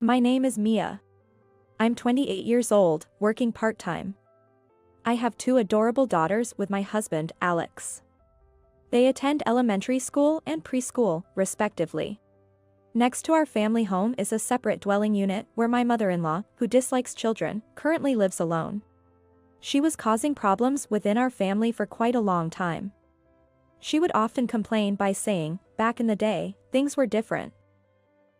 My name is Mia. I'm 28 years old, working part-time. I have two adorable daughters with my husband, Alex. They attend elementary school and preschool, respectively. Next to our family home is a separate dwelling unit where my mother-in-law, who dislikes children, currently lives alone. She was causing problems within our family for quite a long time. She would often complain by saying, back in the day, things were different.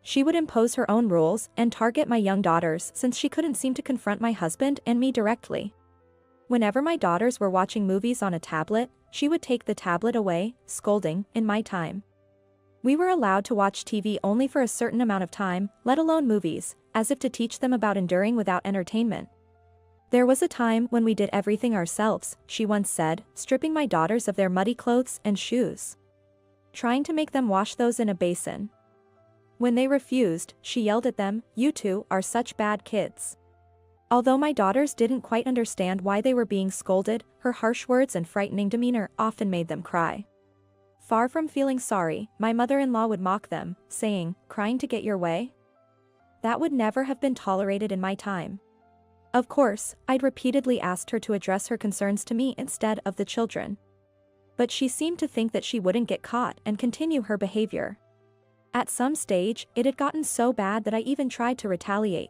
She would impose her own rules and target my young daughters since she couldn't seem to confront my husband and me directly. Whenever my daughters were watching movies on a tablet, she would take the tablet away, scolding, in my time. We were allowed to watch TV only for a certain amount of time, let alone movies, as if to teach them about enduring without entertainment. There was a time when we did everything ourselves, she once said, stripping my daughters of their muddy clothes and shoes. Trying to make them wash those in a basin. When they refused, she yelled at them, "You two are such bad kids." Although my daughters didn't quite understand why they were being scolded, her harsh words and frightening demeanor often made them cry. Far from feeling sorry, my mother-in-law would mock them, saying, "Crying to get your way?" That would never have been tolerated in my time. Of course, I'd repeatedly asked her to address her concerns to me instead of the children. But she seemed to think that she wouldn't get caught and continue her behavior. At some stage, it had gotten so bad that I even tried to retaliate.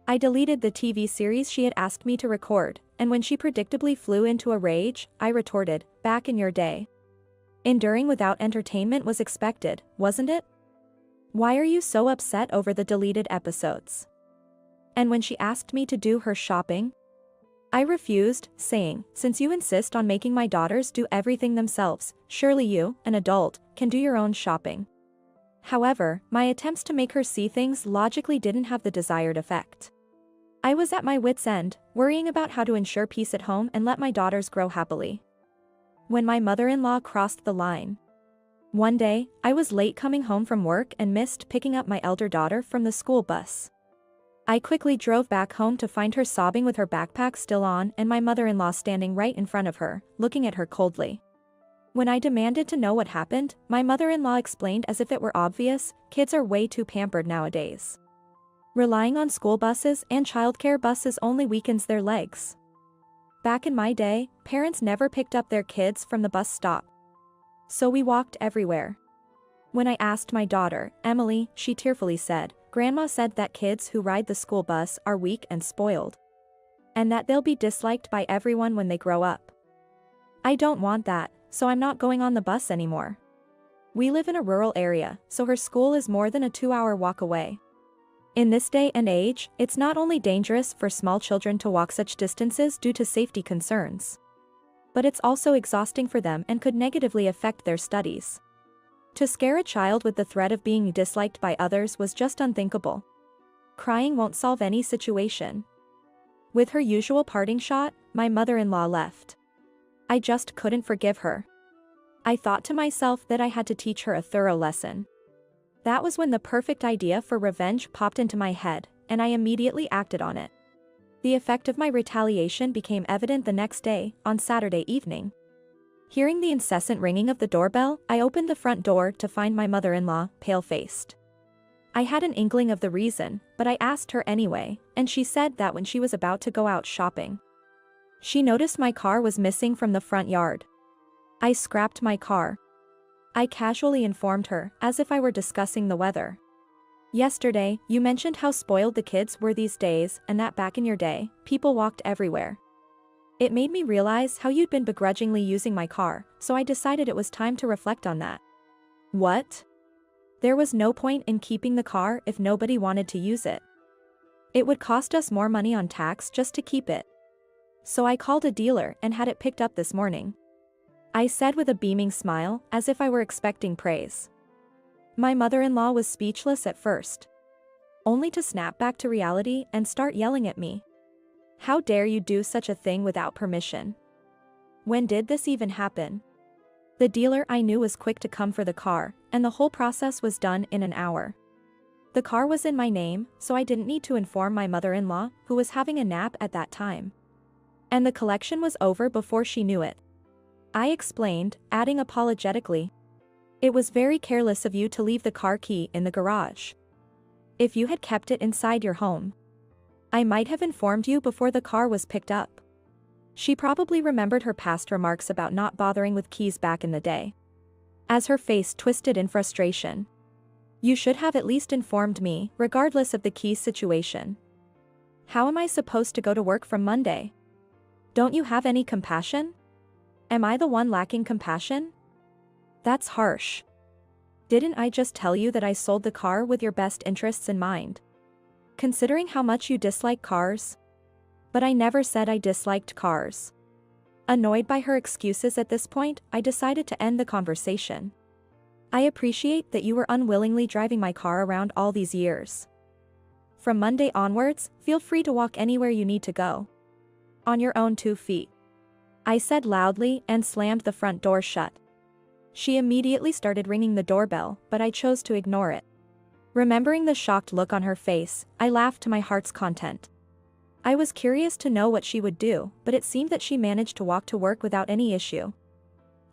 I deleted the TV series she had asked me to record, and when she predictably flew into a rage, I retorted, "Back in your day. Enduring without entertainment was expected, wasn't it? Why are you so upset over the deleted episodes?" And when she asked me to do her shopping, I refused, saying, "Since you insist on making my daughters do everything themselves, surely you, an adult, can do your own shopping." However, my attempts to make her see things logically didn't have the desired effect. I was at my wit's end, worrying about how to ensure peace at home and let my daughters grow happily. When my mother-in-law crossed the line. One day, I was late coming home from work and missed picking up my elder daughter from the school bus. I quickly drove back home to find her sobbing with her backpack still on and my mother-in-law standing right in front of her, looking at her coldly. When I demanded to know what happened, my mother-in-law explained as if it were obvious, kids are way too pampered nowadays. Relying on school buses and childcare buses only weakens their legs. Back in my day, parents never picked up their kids from the bus stop. So we walked everywhere. When I asked my daughter, Emily, she tearfully said, "Grandma said that kids who ride the school bus are weak and spoiled. And that they'll be disliked by everyone when they grow up. I don't want that, so I'm not going on the bus anymore." We live in a rural area, so her school is more than a 2-hour walk away. In this day and age, it's not only dangerous for small children to walk such distances due to safety concerns, but it's also exhausting for them and could negatively affect their studies. To scare a child with the threat of being disliked by others was just unthinkable. Crying won't solve any situation. With her usual parting shot, my mother-in-law left. I just couldn't forgive her. I thought to myself that I had to teach her a thorough lesson. That was when the perfect idea for revenge popped into my head, and I immediately acted on it. The effect of my retaliation became evident the next day, on Saturday evening. Hearing the incessant ringing of the doorbell, I opened the front door to find my mother-in-law, pale-faced. I had an inkling of the reason, but I asked her anyway, and she said that when she was about to go out shopping, she noticed my car was missing from the front yard. I scrapped my car. I casually informed her, as if I were discussing the weather. "Yesterday, you mentioned how spoiled the kids were these days and that back in your day, people walked everywhere. It made me realize how you'd been begrudgingly using my car, so I decided it was time to reflect on that." "What?" "There was no point in keeping the car if nobody wanted to use it. It would cost us more money on tax just to keep it. So I called a dealer and had it picked up this morning," I said with a beaming smile, as if I were expecting praise. My mother-in-law was speechless at first, only to snap back to reality and start yelling at me. "How dare you do such a thing without permission? When did this even happen?" The dealer I knew was quick to come for the car, and the whole process was done in an hour. The car was in my name, so I didn't need to inform my mother-in-law, who was having a nap at that time. And the collection was over before she knew it. I explained, adding apologetically, "It was very careless of you to leave the car key in the garage. If you had kept it inside your home, I might have informed you before the car was picked up. She probably remembered her past remarks about not bothering with keys back in the day. As her face twisted in frustration. You should have at least informed me, regardless of the keys situation. How am I supposed to go to work from Monday? Don't you have any compassion? Am I the one lacking compassion? That's harsh. Didn't I just tell you that I sold the car with your best interests in mind? Considering how much you dislike cars? But I never said I disliked cars. Annoyed by her excuses at this point, I decided to end the conversation. I appreciate that you were unwillingly driving my car around all these years. From Monday onwards, feel free to walk anywhere you need to go. On your own 2 feet. I said loudly and slammed the front door shut. She immediately started ringing the doorbell, but I chose to ignore it. Remembering the shocked look on her face, I laughed to my heart's content. I was curious to know what she would do, but it seemed that she managed to walk to work without any issue.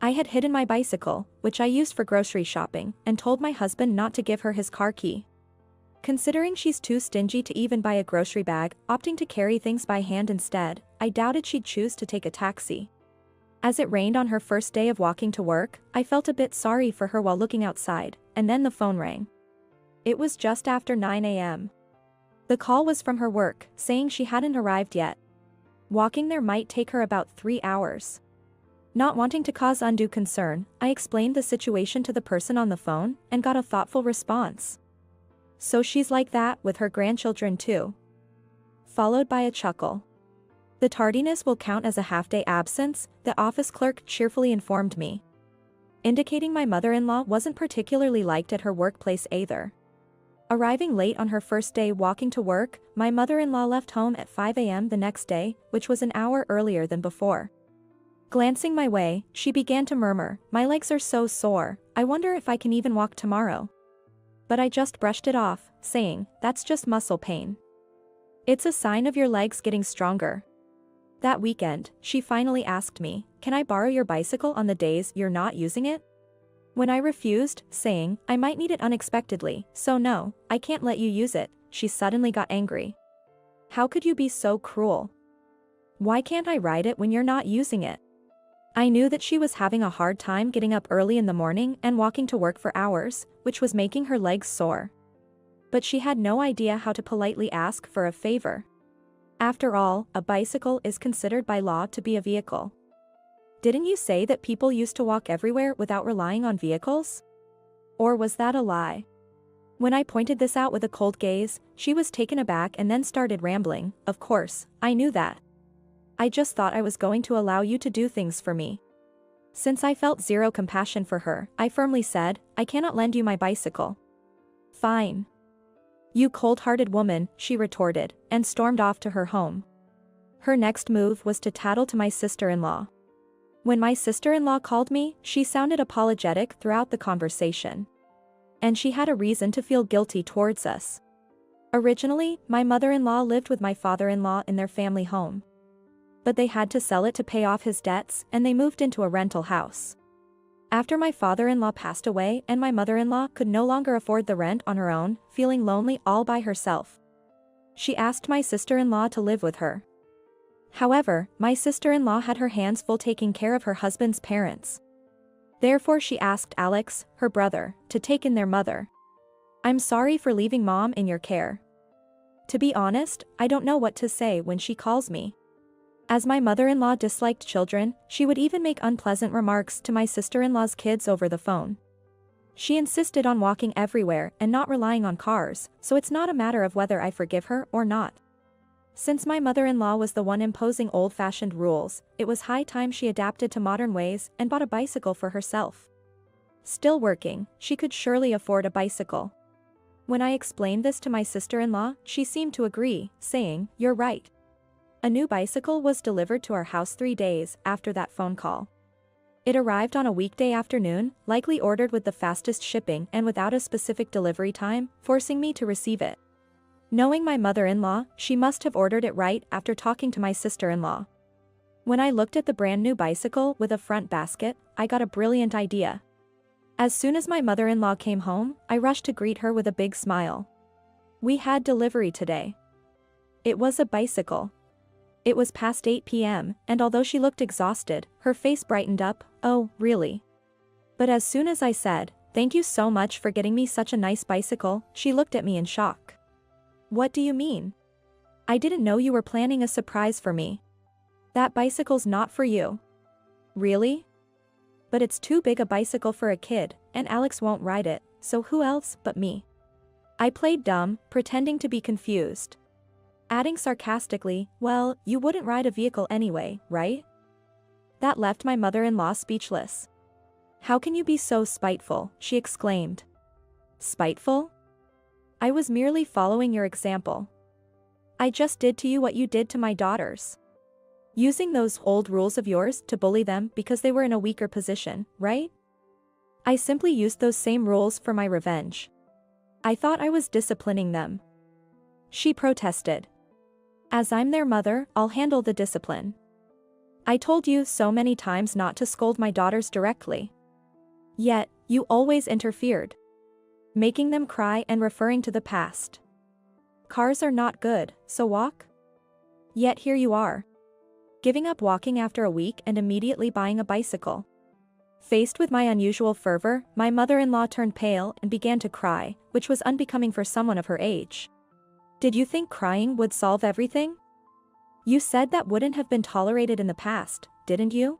I had hidden my bicycle, which I used for grocery shopping, and told my husband not to give her his car key. Considering she's too stingy to even buy a grocery bag, opting to carry things by hand instead, I doubted she'd choose to take a taxi. As it rained on her first day of walking to work, I felt a bit sorry for her while looking outside, and then the phone rang. It was just after 9 a.m. The call was from her work, saying she hadn't arrived yet. Walking there might take her about 3 hours. Not wanting to cause undue concern, I explained the situation to the person on the phone, and got a thoughtful response. So she's like that with her grandchildren too. Followed by a chuckle. The tardiness will count as a half-day absence, the office clerk cheerfully informed me. Indicating my mother-in-law wasn't particularly liked at her workplace either. Arriving late on her first day walking to work, my mother-in-law left home at 5 a.m. the next day, which was an hour earlier than before. Glancing my way, she began to murmur, "My legs are so sore, I wonder if I can even walk tomorrow." But I just brushed it off, saying, "That's just muscle pain. It's a sign of your legs getting stronger." That weekend, she finally asked me, "Can I borrow your bicycle on the days you're not using it?" When I refused, saying, "I might need it unexpectedly, so no, I can't let you use it," she suddenly got angry. "How could you be so cruel? Why can't I ride it when you're not using it?" I knew that she was having a hard time getting up early in the morning and walking to work for hours, which was making her legs sore. But she had no idea how to politely ask for a favor. After all, a bicycle is considered by law to be a vehicle. Didn't you say that people used to walk everywhere without relying on vehicles? Or was that a lie? When I pointed this out with a cold gaze, she was taken aback and then started rambling. "Of course, I knew that. I just thought I was going to allow you to do things for me." Since I felt zero compassion for her, I firmly said, "I cannot lend you my bicycle." "Fine. You cold-hearted woman," she retorted, and stormed off to her home. Her next move was to tattle to my sister-in-law. When my sister-in-law called me, she sounded apologetic throughout the conversation. And she had a reason to feel guilty towards us. Originally, my mother-in-law lived with my father-in-law in their family home. But they had to sell it to pay off his debts, and they moved into a rental house. After my father-in-law passed away and my mother-in-law could no longer afford the rent on her own, feeling lonely all by herself, she asked my sister-in-law to live with her. However, my sister-in-law had her hands full taking care of her husband's parents. Therefore she asked Alex, her brother, to take in their mother. "I'm sorry for leaving Mom in your care. To be honest, I don't know what to say when she calls me." As my mother-in-law disliked children, she would even make unpleasant remarks to my sister-in-law's kids over the phone. She insisted on walking everywhere and not relying on cars, so it's not a matter of whether I forgive her or not. Since my mother-in-law was the one imposing old-fashioned rules, it was high time she adapted to modern ways and bought a bicycle for herself. Still working, she could surely afford a bicycle. When I explained this to my sister-in-law, she seemed to agree, saying, "You're right." A new bicycle was delivered to our house 3 days after that phone call. It arrived on a weekday afternoon, likely ordered with the fastest shipping and without a specific delivery time, forcing me to receive it. Knowing my mother-in-law, she must have ordered it right after talking to my sister-in-law. When I looked at the brand new bicycle with a front basket, I got a brilliant idea. As soon as my mother-in-law came home, I rushed to greet her with a big smile. We had delivery today. It was a bicycle. It was past 8 p.m., and although she looked exhausted, her face brightened up. Oh, really? But as soon as I said, "Thank you so much for getting me such a nice bicycle," she looked at me in shock. What do you mean? I didn't know you were planning a surprise for me. That bicycle's not for you. Really? But it's too big a bicycle for a kid, and Alex won't ride it, so who else but me? I played dumb, pretending to be confused. Adding sarcastically, "Well, you wouldn't ride a vehicle anyway, right?" That left my mother-in-law speechless. "How can you be so spiteful?" she exclaimed. Spiteful? I was merely following your example. I just did to you what you did to my daughters. Using those old rules of yours to bully them because they were in a weaker position, right? I simply used those same rules for my revenge. I thought I was disciplining them. She protested. As I'm their mother, I'll handle the discipline. I told you so many times not to scold my daughters directly. Yet, you always interfered, making them cry and referring to the past. Cars are not good, so walk? Yet here you are, giving up walking after a week and immediately buying a bicycle. Faced with my unusual fervor, my mother-in-law turned pale and began to cry, which was unbecoming for someone of her age. Did you think crying would solve everything? You said that wouldn't have been tolerated in the past, didn't you?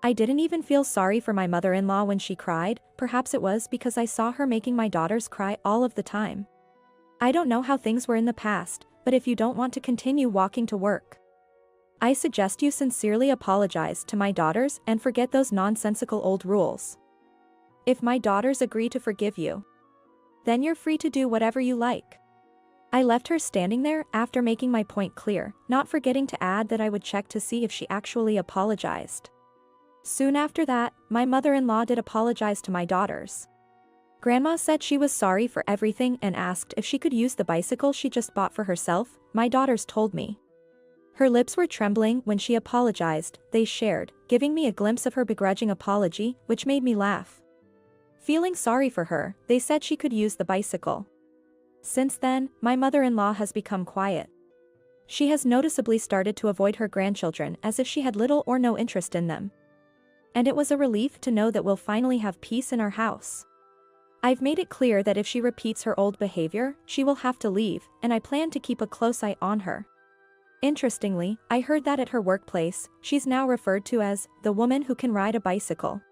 I didn't even feel sorry for my mother-in-law when she cried. Perhaps it was because I saw her making my daughters cry all of the time. I don't know how things were in the past, but if you don't want to continue walking to work, I suggest you sincerely apologize to my daughters and forget those nonsensical old rules. If my daughters agree to forgive you, then you're free to do whatever you like. I left her standing there after making my point clear, not forgetting to add that I would check to see if she actually apologized. Soon after that, my mother-in-law did apologize to my daughters. Grandma said she was sorry for everything and asked if she could use the bicycle she just bought for herself. My daughters told me. Her lips were trembling when she apologized, they shared, giving me a glimpse of her begrudging apology, which made me laugh. Feeling sorry for her, they said she could use the bicycle. Since then, my mother-in-law has become quiet. She has noticeably started to avoid her grandchildren as if she had little or no interest in them. And it was a relief to know that we'll finally have peace in our house. I've made it clear that if she repeats her old behavior, she will have to leave, and I plan to keep a close eye on her. Interestingly, I heard that at her workplace, she's now referred to as the woman who can ride a bicycle.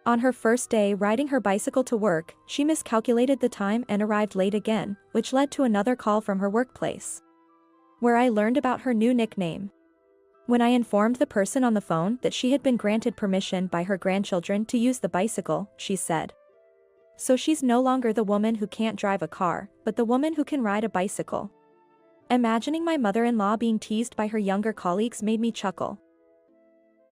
On her first day riding her bicycle to work, she miscalculated the time and arrived late again, which led to another call from her workplace, where I learned about her new nickname. When I informed the person on the phone that she had been granted permission by her grandchildren to use the bicycle, she said, "So she's no longer the woman who can't drive a car, but the woman who can ride a bicycle." Imagining my mother-in-law being teased by her younger colleagues made me chuckle.